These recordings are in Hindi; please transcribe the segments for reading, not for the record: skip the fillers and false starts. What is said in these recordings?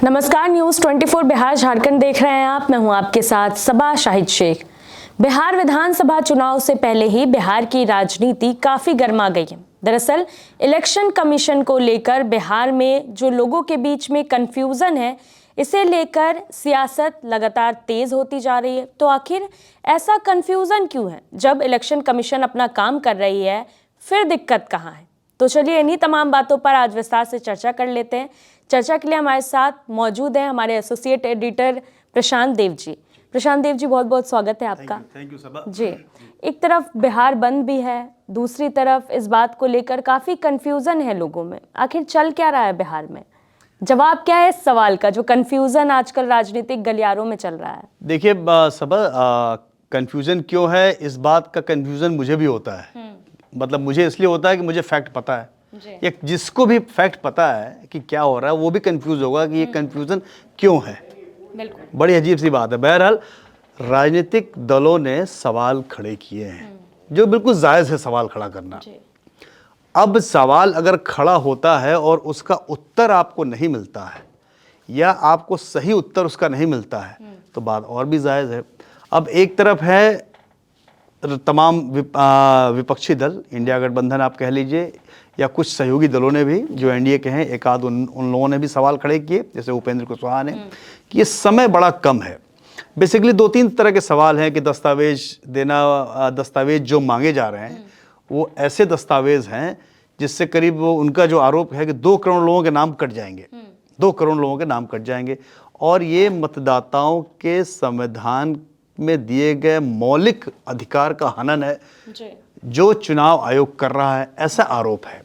नमस्कार, न्यूज़ 24 बिहार झारखंड देख रहे हैं आप। मैं हूं आपके साथ सबा शाहिद शेख। बिहार विधानसभा चुनाव से पहले ही बिहार की राजनीति काफ़ी गर्मा गई है। दरअसल इलेक्शन कमीशन को लेकर बिहार में जो लोगों के बीच में कन्फ्यूज़न है, इसे लेकर सियासत लगातार तेज़ होती जा रही है। तो आखिर ऐसा कन्फ्यूज़न क्यों है? जब इलेक्शन कमीशन अपना काम कर रही है, फिर दिक्कत कहाँ है? तो चलिए इन्हीं तमाम बातों पर आज विस्तार से चर्चा कर लेते हैं। चर्चा के लिए हमारे साथ मौजूद हैं हमारे एसोसिएट एडिटर प्रशांत देव जी। प्रशांत देव जी, बहुत बहुत स्वागत है आपका। थैंक यू सबा जी। एक तरफ बिहार बंद भी है, दूसरी तरफ इस बात को लेकर काफ़ी कन्फ्यूज़न है लोगों में। आखिर चल क्या रहा है बिहार में? जवाब क्या है इस सवाल का, जो कन्फ्यूज़न आजकल राजनीतिक गलियारों में चल रहा है? देखिए सबा, कन्फ्यूज़न क्यों है, इस बात का कन्फ्यूज़न मुझे भी होता है। मतलब मुझे इसलिए होता है कि मुझे फैक्ट पता है। एक जिसको भी फैक्ट पता है कि क्या हो रहा है, वो भी कंफ्यूज होगा कि ये कन्फ्यूज़न क्यों है। बिल्कुल। बड़ी अजीब सी बात है। बहरहाल राजनीतिक दलों ने सवाल खड़े किए हैं, जो बिल्कुल जायज़ है सवाल खड़ा करना। अब सवाल अगर खड़ा होता है और उसका उत्तर आपको नहीं मिलता है, या आपको सही उत्तर उसका नहीं मिलता है, तो बात और भी जायज़ है। अब एक तरफ है तमाम विपक्षी दल, इंडिया गठबंधन आप कह लीजिए, या कुछ सहयोगी दलों ने भी, जो एनडीए के हैं, एक आध उन लोगों ने भी सवाल खड़े किए, जैसे उपेंद्र कुशवाहा ने, कि ये समय बड़ा कम है। बेसिकली दो तीन तरह के सवाल हैं कि दस्तावेज जो मांगे जा रहे हैं वो ऐसे दस्तावेज हैं जिससे करीब वो उनका जो आरोप है कि 2 करोड़ लोगों के नाम कट जाएंगे। 2 करोड़ लोगों के नाम कट जाएंगे, और ये मतदाताओं के संविधान में दिए गए मौलिक अधिकार का हनन है जो चुनाव आयोग कर रहा है, ऐसा आरोप है।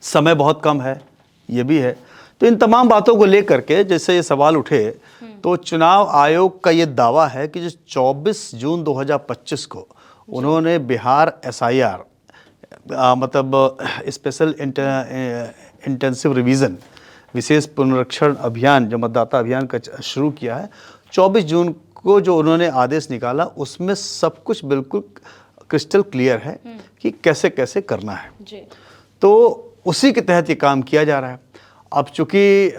समय बहुत कम है, ये भी है। तो इन तमाम बातों को लेकर के जैसे ये सवाल उठे, तो चुनाव आयोग का ये दावा है कि जो 24 जून 2025 को उन्होंने बिहार एसआईआर, मतलब स्पेशल इंटेंसिव रिवीजन, विशेष पुनरीक्षण अभियान, जो मतदाता अभियान का शुरू किया है, 24 जून को जो उन्होंने आदेश निकाला, उसमें सब कुछ बिल्कुल क्रिस्टल क्लियर है कि कैसे कैसे करना है जी। तो उसी के तहत ये काम किया जा रहा है। अब चूंकि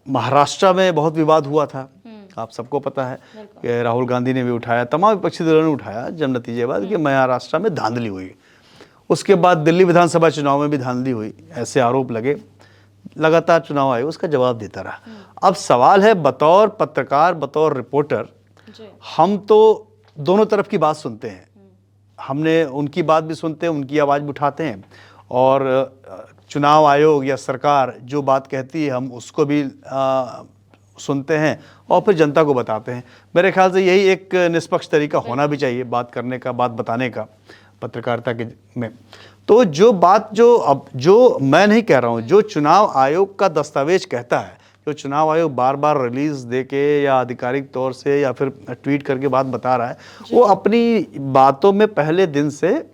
महाराष्ट्र में बहुत विवाद हुआ था, आप सबको पता है कि राहुल गांधी ने भी उठाया, तमाम विपक्षी दलों ने उठाया, जब नतीजे बाद कि महाराष्ट्र में धांधली हुई। उसके बाद दिल्ली विधानसभा चुनाव में भी धांधली हुई, ऐसे आरोप लगे। लगातार चुनाव आयोग उसका जवाब देता रहा। अब सवाल है, बतौर पत्रकार, बतौर रिपोर्टर, हम तो दोनों तरफ की बात सुनते हैं। हमने उनकी बात भी सुनते हैं, उनकी आवाज़ भी उठाते हैं, और चुनाव आयोग या सरकार जो बात कहती है हम उसको भी सुनते हैं और फिर जनता को बताते हैं। मेरे ख्याल से यही एक निष्पक्ष तरीका होना भी चाहिए बात करने का, बात बताने का पत्रकारिता के में। तो जो मैं नहीं कह रहा हूँ, जो चुनाव आयोग का दस्तावेज कहता है, जो चुनाव आयोग बार बार रिलीज देके या आधिकारिक तौर से या फिर ट्वीट करके बात बता रहा है, वो अपनी बातों में पहले दिन से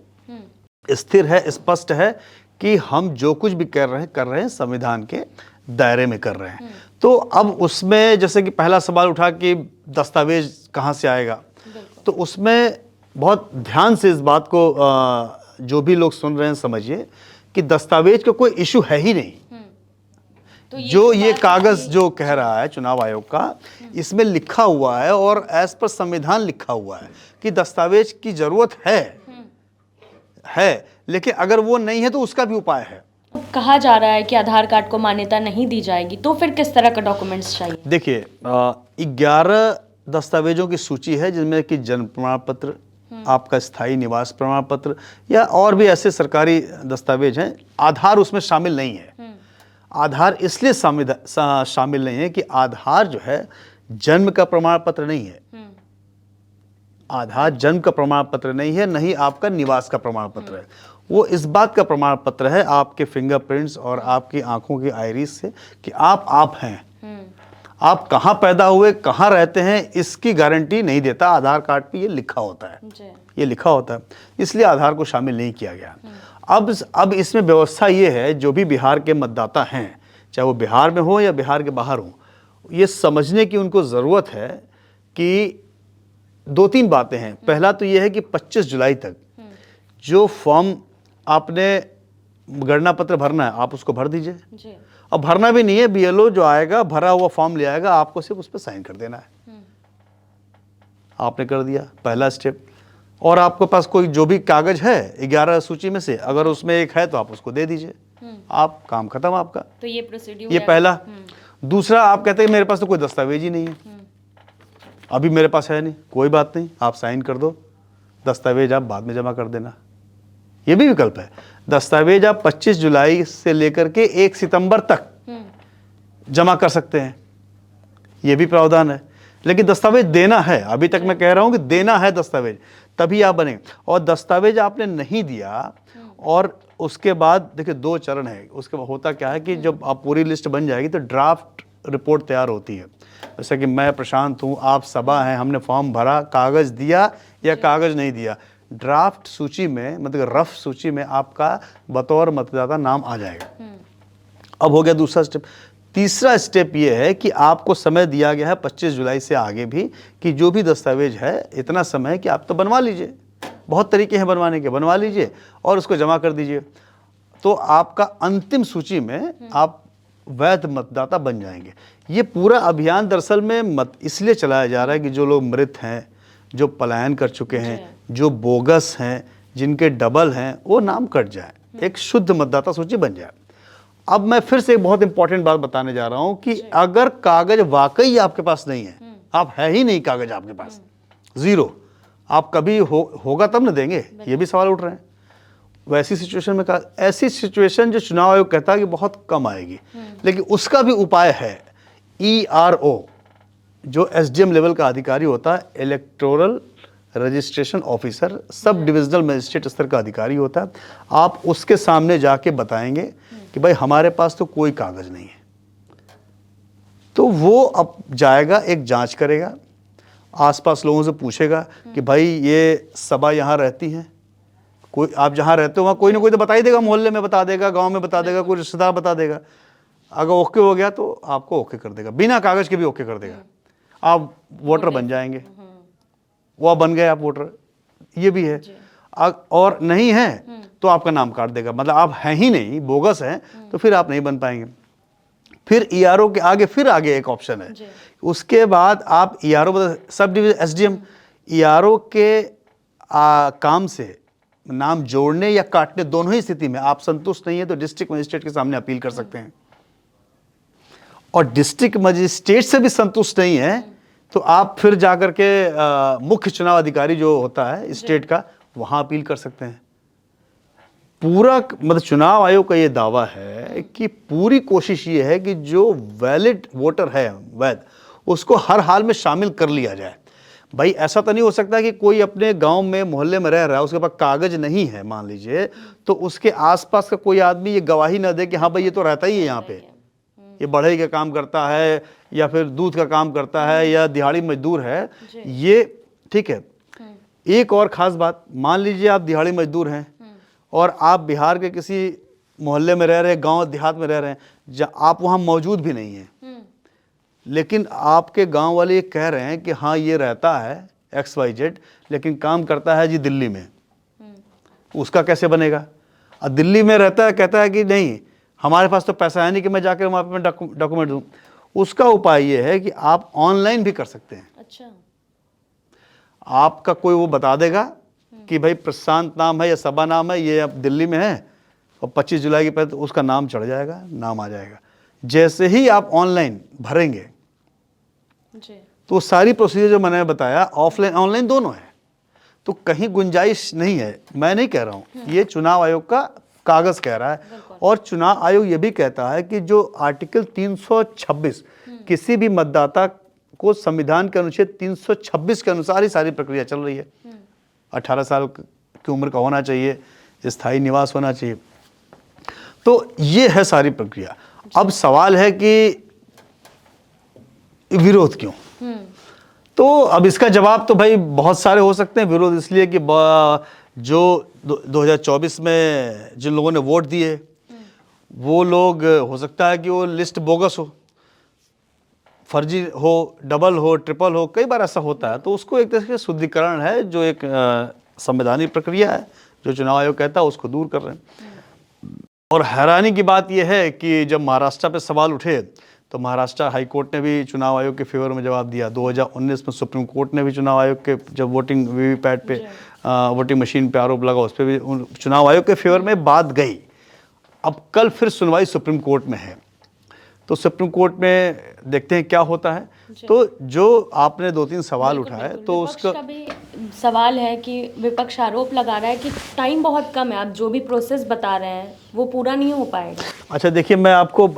स्थिर है, स्पष्ट है कि हम जो कुछ भी कर रहे हैं संविधान के दायरे में कर रहे हैं। तो अब उसमें जैसे कि पहला सवाल उठा कि दस्तावेज कहाँ से आएगा, तो उसमें बहुत ध्यान से इस बात को जो भी लोग सुन रहे हैं समझिए कि दस्तावेज का कोई इशू है ही नहीं। तो जो ये कागज जो कह रहा है चुनाव आयोग का, इसमें लिखा हुआ है और एज पर संविधान लिखा हुआ है कि दस्तावेज की जरूरत है, लेकिन अगर वो नहीं है तो उसका भी उपाय है। कहा जा रहा है कि आधार कार्ड को मान्यता नहीं दी जाएगी, तो फिर किस तरह का डॉक्यूमेंट्स चाहिए? देखिए, 11 दस्तावेजों की सूची है, जिनमें कि जन्म प्रमाण पत्र, आपका स्थायी निवास प्रमाण पत्र, या और भी ऐसे सरकारी दस्तावेज हैं। आधार उसमें शामिल नहीं है। आधार इसलिए शामिल नहीं है कि आधार जो है जन्म का प्रमाण पत्र नहीं है। आधार जन्म का प्रमाण पत्र नहीं है, नहीं आपका निवास का प्रमाण पत्र है। वो इस बात का प्रमाण पत्र है आपके फिंगरप्रिंट्स और आपकी आंखों की आइरिस से कि आप हैं। आप कहाँ पैदा हुए, कहाँ रहते हैं, इसकी गारंटी नहीं देता। आधार कार्ड पे ये लिखा होता है, ये लिखा होता है, इसलिए आधार को शामिल नहीं किया गया। अब इसमें व्यवस्था ये है, जो भी बिहार के मतदाता हैं, चाहे वो बिहार में हो या बिहार के बाहर हो, ये समझने की उनको ज़रूरत है कि 2-3 बातें हैं। पहला तो ये है कि 25 जुलाई तक जो फॉर्म आपने गणना पत्र भरना है, आप उसको भर दीजिए। अब भरना भी नहीं है, बीएलओ जो आएगा भरा हुआ फॉर्म ले आएगा, आपको सिर्फ उस पर साइन कर देना है। आपने कर दिया पहला स्टेप। और आपके पास कोई जो भी कागज है 11 सूची में से, अगर उसमें एक है तो आप उसको दे दीजिए, आप काम खत्म आपका। तो ये प्रोसीड्यूर ये पहला। दूसरा, आप कहते हैं मेरे पास तो कोई दस्तावेज ही नहीं है, अभी मेरे पास है नहीं, कोई बात नहीं, आप साइन कर दो, दस्तावेज आप बाद में जमा कर देना। ये भी विकल्प है। दस्तावेज आप 25 जुलाई से लेकर के 1 सितंबर तक जमा कर सकते हैं, ये भी प्रावधान है। लेकिन दस्तावेज देना है, अभी तक मैं कह रहा हूं कि देना है दस्तावेज, तभी आप बने। और दस्तावेज आपने नहीं दिया और उसके बाद देखिए 2 चरण है। उसके बाद होता क्या है कि जब आप पूरी लिस्ट बन जाएगी तो ड्राफ्ट रिपोर्ट तैयार होती है। जैसे कि मैं प्रशांत हूं, आप सबा हैं, हमने फॉर्म भरा, कागज दिया या कागज नहीं दिया, ड्राफ्ट सूची में मतलब रफ सूची में आपका बतौर मतदाता नाम आ जाएगा। अब हो गया दूसरा स्टेप। तीसरा स्टेप ये है कि आपको समय दिया गया है 25 जुलाई से आगे भी, कि जो भी दस्तावेज है इतना समय है कि आप तो बनवा लीजिए, बहुत तरीके हैं बनवाने के, बनवा लीजिए और उसको जमा कर दीजिए। तो आपका अंतिम सूची में आप वैध मतदाता बन जाएंगे। ये पूरा अभियान दरअसल में इसलिए चलाया जा रहा है कि जो लोग मृत हैं, जो पलायन कर चुके हैं, जो बोगस हैं, जिनके डबल हैं, वो नाम कट जाए, एक शुद्ध मतदाता सूची बन जाए। अब मैं फिर से एक बहुत इंपॉर्टेंट बात बताने जा रहा हूं कि अगर कागज वाकई आपके पास नहीं है, आप है ही नहीं कागज आपके पास, जीरो, आप कभी होगा तब ना देंगे, ये भी सवाल उठ रहे हैं। वैसी सिचुएशन में ऐसी सिचुएशन जो चुनाव आयोग कहता है कि बहुत कम आएगी, लेकिन उसका भी उपाय है। ERO जो SDM लेवल का अधिकारी होता है, electoral registration officer, sub divisional magistrate स्तर का अधिकारी होता है, आप उसके सामने जाके बताएंगे कि भाई हमारे पास तो कोई कागज नहीं है, तो वो अब जाएगा, एक जांच करेगा, आसपास लोगों से पूछेगा कि भाई ये सबा यहाँ रहती हैं, कोई आप जहाँ रहते हो वहाँ कोई ना कोई तो बता ही देगा, मोहल्ले में बता देगा, गांव में बता देगा, कोई रिश्तेदार बता देगा। अगर ओके हो गया तो आपको ओके कर देगा, बिना कागज के भी ओके कर देगा, आप वोटर बन जाएंगे। वो बन गए आप वोटर, ये भी है। और नहीं है तो आपका नाम काट देगा, मतलब आप हैं ही नहीं, बोगस हैं, तो फिर आप नहीं बन पाएंगे। फिर ERO के आगे फिर आगे एक ऑप्शन है, उसके बाद आप ERO sub division SDM ERO के काम से नाम जोड़ने या काटने दोनों ही स्थिति में आप संतुष्ट नहीं है तो डिस्ट्रिक्ट मजिस्ट्रेट के सामने अपील कर सकते हैं। और डिस्ट्रिक्ट मजिस्ट्रेट से भी संतुष्ट नहीं है तो आप फिर जाकर के मुख्य चुनाव अधिकारी जो होता है स्टेट का, वहां अपील कर सकते हैं। पूरा मतलब चुनाव आयोग का ये दावा है कि पूरी कोशिश ये है कि जो वैलिड वोटर है, वैध, उसको हर हाल में शामिल कर लिया जाए। भाई ऐसा तो नहीं हो सकता कि कोई अपने गांव में मोहल्ले में रह रहा है, उसके पास कागज नहीं है मान लीजिए, तो उसके आसपास का कोई आदमी ये गवाही ना दे कि हाँ भाई ये तो रहता ही है यहाँ पे, ये बढ़ई का काम करता है या फिर दूध का काम करता है या दिहाड़ी मजदूर है, ये ठीक है। एक और खास बात, मान लीजिए आप दिहाड़ी मजदूर हैं और आप बिहार के किसी मोहल्ले में रह रहे हैं, गांव देहात में रह रहे हैं, आप वहाँ मौजूद भी नहीं हैं, लेकिन आपके गांव वाले ये कह रहे हैं कि हाँ ये रहता है XYZ लेकिन काम करता है जी दिल्ली में, उसका कैसे बनेगा? और दिल्ली में रहता है, कहता है कि नहीं हमारे पास तो पैसा है नहीं कि मैं जाकर वहाँ पे डॉक्यूमेंट दूँ। उसका उपाय ये है कि आप ऑनलाइन भी कर सकते हैं। अच्छा, आपका कोई वो बता देगा कि भाई प्रशांत नाम है या सबा नाम है, ये अब दिल्ली में है और 25 जुलाई के पहले तो उसका नाम चढ़ जाएगा, नाम आ जाएगा। जैसे ही आप ऑनलाइन भरेंगे तो सारी प्रोसीजर जो मैंने बताया ऑफलाइन ऑनलाइन दोनों है, तो कहीं गुंजाइश नहीं है। मैं नहीं कह रहा हूँ, ये चुनाव आयोग का कागज कह रहा है। और चुनाव आयोग ये भी कहता है कि जो आर्टिकल 326 किसी भी मतदाता को संविधान के अनुच्छेद 326 के अनुसार ही सारी प्रक्रिया चल रही है। 18 साल की उम्र का होना चाहिए, स्थायी निवास होना चाहिए, तो ये है सारी प्रक्रिया। अब सवाल है कि विरोध क्यों? तो अब इसका जवाब तो भाई बहुत सारे हो सकते हैं। विरोध इसलिए कि जो 2024 में जिन लोगों ने वोट दिए वो लोग, हो सकता है कि वो लिस्ट बोगस हो, फर्जी हो, डबल हो, ट्रिपल हो, कई बार ऐसा होता है। तो उसको एक तरह से शुद्धिकरण है, जो एक संवैधानिक प्रक्रिया है, जो चुनाव आयोग कहता है उसको दूर कर रहे हैं। और हैरानी की बात यह है कि जब महाराष्ट्र पे सवाल उठे तो महाराष्ट्र हाई कोर्ट ने भी चुनाव आयोग के फेवर में जवाब दिया। 2019 में सुप्रीम कोर्ट ने भी चुनाव आयोग के जब वोटिंग वीवीपैट पे वोटिंग मशीन पे आरोप लगा, उस पर भी चुनाव आयोग के फेवर में बात गई। अब कल फिर सुनवाई सुप्रीम कोर्ट में है, तो सुप्रीम कोर्ट में देखते हैं क्या होता है। तो जो आपने 2-3 सवाल उठाए तो उसका भी सवाल है कि विपक्ष आरोप लगा रहा है कि टाइम बहुत कम है, आप जो भी प्रोसेस बता रहे हैं वो पूरा नहीं हो पाएगा। अच्छा देखिए, मैं आपको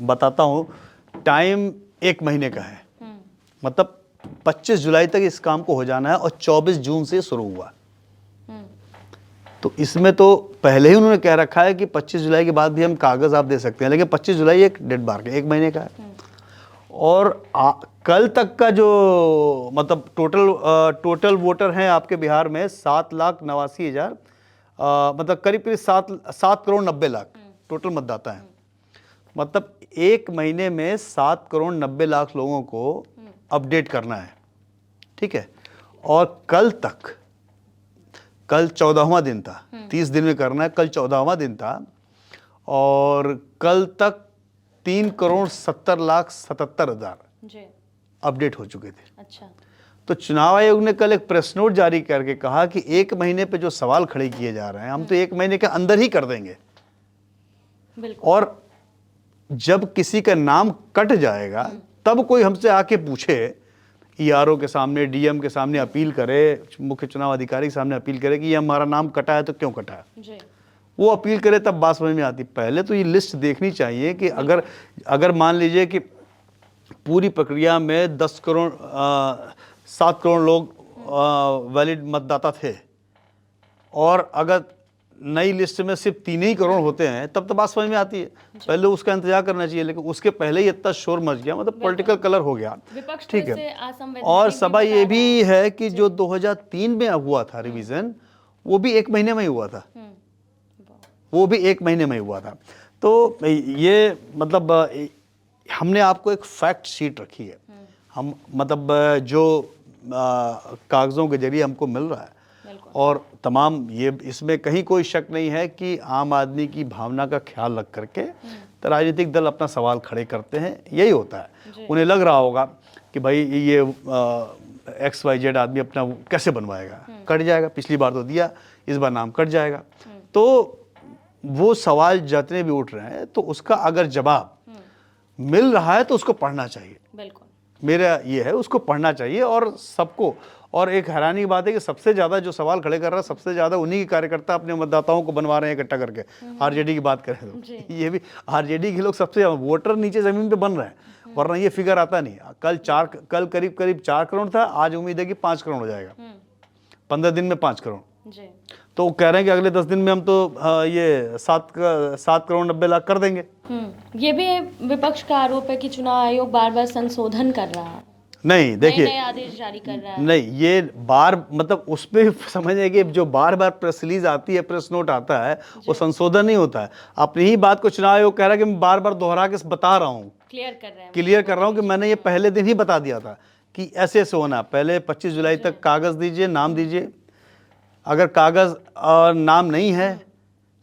बताता हूँ, टाइम 1 महीने का है, मतलब 25 जुलाई तक इस काम को हो जाना है और 24 जून से शुरू हुआ। तो इसमें तो पहले ही उन्होंने कह रखा है कि 25 जुलाई के बाद भी हम कागज़ आप दे सकते हैं, लेकिन 25 जुलाई एक डेट बार का 1 महीने का है। और कल तक का जो मतलब टोटल वोटर हैं आपके बिहार में 7,89,000, मतलब करीब 7 करोड़ 90 लाख टोटल मतदाता हैं। मतलब 1 महीने में 7 करोड़ 90 लाख लोगों को अपडेट करना है, ठीक है। और कल 14वां दिन था, 30 दिन में करना है, कल 14वां दिन था और कल तक 3 करोड़ 70,77,000 अपडेट हो चुके थे। अच्छा। तो चुनाव आयोग ने कल एक प्रेस नोट जारी करके कहा कि 1 महीने पे जो सवाल खड़े किए जा रहे हैं हम तो 1 महीने के अंदर ही कर देंगे। और जब किसी का नाम कट जाएगा तब कोई हमसे आके पूछे, ईआरओ के सामने, डीएम के सामने अपील करे, मुख्य चुनाव अधिकारी के सामने अपील करे कि ये हमारा नाम कटा है तो क्यों कटा है, वो अपील करे, तब बात समझ में आती। पहले तो ये लिस्ट देखनी चाहिए कि अगर मान लीजिए कि पूरी प्रक्रिया में 7 करोड़ लोग वैलिड मतदाता थे और अगर नई लिस्ट में सिर्फ 3 ही करोड़ होते हैं तब तो बात समझ में आती है। पहले उसका इंतजार करना चाहिए, लेकिन उसके पहले ही इतना शोर मच गया, मतलब पॉलिटिकल कलर हो गया, ठीक है। और सभा ये भी है कि जो 2003 में हुआ था रिवीजन, वो भी 1 महीने में ही हुआ था, वो भी 1 महीने में ही हुआ था। तो ये मतलब हमने आपको एक फैक्ट शीट रखी है, हम मतलब जो कागज़ों के जरिए हमको मिल रहा है, और तमाम ये इसमें कहीं कोई शक नहीं है कि आम आदमी की भावना का ख्याल रख करके तो राजनीतिक दल अपना सवाल खड़े करते हैं, यही होता है। उन्हें लग रहा होगा कि भाई ये XYZ आदमी अपना कैसे बनवाएगा, कट जाएगा, पिछली बार तो दिया, इस बार नाम कट जाएगा। तो वो सवाल जितने भी उठ रहे हैं तो उसका अगर जवाब मिल रहा है तो उसको पढ़ना चाहिए। बिल्कुल, मेरा ये है, उसको पढ़ना चाहिए और सबको। और एक हैरानी की बात है कि सबसे ज़्यादा जो सवाल खड़े कर रहा है, सबसे ज़्यादा उन्हीं के कार्यकर्ता अपने मतदाताओं को बनवा रहे हैं इकट्ठा करके। आरजेडी की बात करें तो ये भी आरजेडी के लोग सबसे ज़्यादा वोटर नीचे ज़मीन पे बन रहे हैं, वरना ये फिगर आता नहीं। कल करीब 4 करोड़ था, आज उम्मीद है कि 5 करोड़ हो जाएगा, 15 दिन में 5 करोड़। तो कह रहे हैं कि अगले 10 दिन में हम तो ये 7 करोड़ 90 लाख कर देंगे। ये भी विपक्ष का आरोप है कि चुनाव आयोग बार बार संशोधन कर रहा है। नहीं, देखिए, नए आदेश जारी कर रहा है। नहीं, ये बार मतलब उसमें समझिए कि जो बार बार प्रेस रिलीज आती है, प्रेस नोट आता है, वो संशोधन नहीं होता है। अपनी ही बात को चुनाव आयोग कह रहा है कि मैं बार बार दोहरा के बता रहा हूँ, क्लियर कर रहा हूँ कि मैंने ये पहले दिन ही बता दिया था कि ऐसे ऐसे होना। पहले 25 जुलाई तक कागज़ दीजिए, नाम दीजिए, अगर कागज़ और नाम नहीं है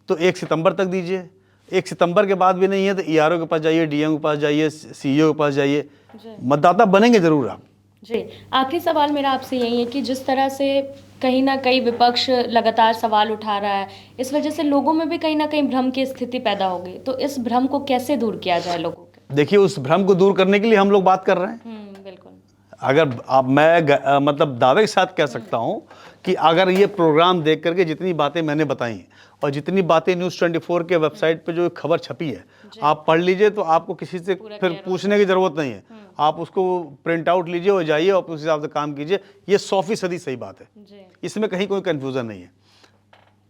तो 1 सितंबर तक दीजिए, 1 सितंबर के बाद भी नहीं है तो ईआरओ के पास जाइए, डीएम के पास जाइए, सीईओ के पास जाइए, मतदाता बनेंगे जरूर आप। जी, आखिरी सवाल मेरा आपसे यही है कि जिस तरह से कहीं ना कहीं विपक्ष लगातार सवाल उठा रहा है, इस वजह से लोगों में भी कहीं ना कहीं भ्रम की स्थिति पैदा हो गई, तो इस भ्रम को कैसे दूर किया जाए लोगों के? देखिए, उस भ्रम को दूर करने के लिए हम लोग बात कर रहे हैं। बिल्कुल। अगर मैं मतलब दावे के साथ कह सकता हूँ कि अगर ये प्रोग्राम देख करके जितनी बातें मैंने बताई और जितनी बातें न्यूज़ 24 के वेबसाइट पे जो खबर छपी है आप पढ़ लीजिए, तो आपको किसी से फिर पूछने की ज़रूरत नहीं है। आप उसको प्रिंट आउट लीजिए और जाइए और उस हिसाब से काम कीजिए। ये 100% सही बात है, इसमें कहीं कोई कन्फ्यूज़न नहीं है।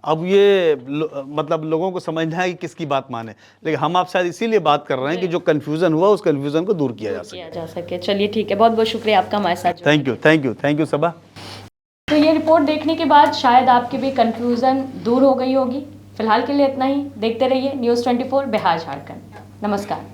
अब ये मतलब लोगों को समझना है कि किसकी बात माने, लेकिन हम आप शायद इसीलिए बात कर रहे हैं कि जो कन्फ्यूज़न हुआ उस कन्फ्यूज़न को दूर किया जा सके। चलिए ठीक है, बहुत बहुत शुक्रिया आपका हमारे साथ। थैंक यू सबा। तो ये रिपोर्ट देखने के बाद शायद आपके भी कन्फ्यूज़न दूर हो गई होगी। फिलहाल के लिए इतना ही। देखते रहिए न्यूज़ 24 बिहार झारखंड। नमस्कार।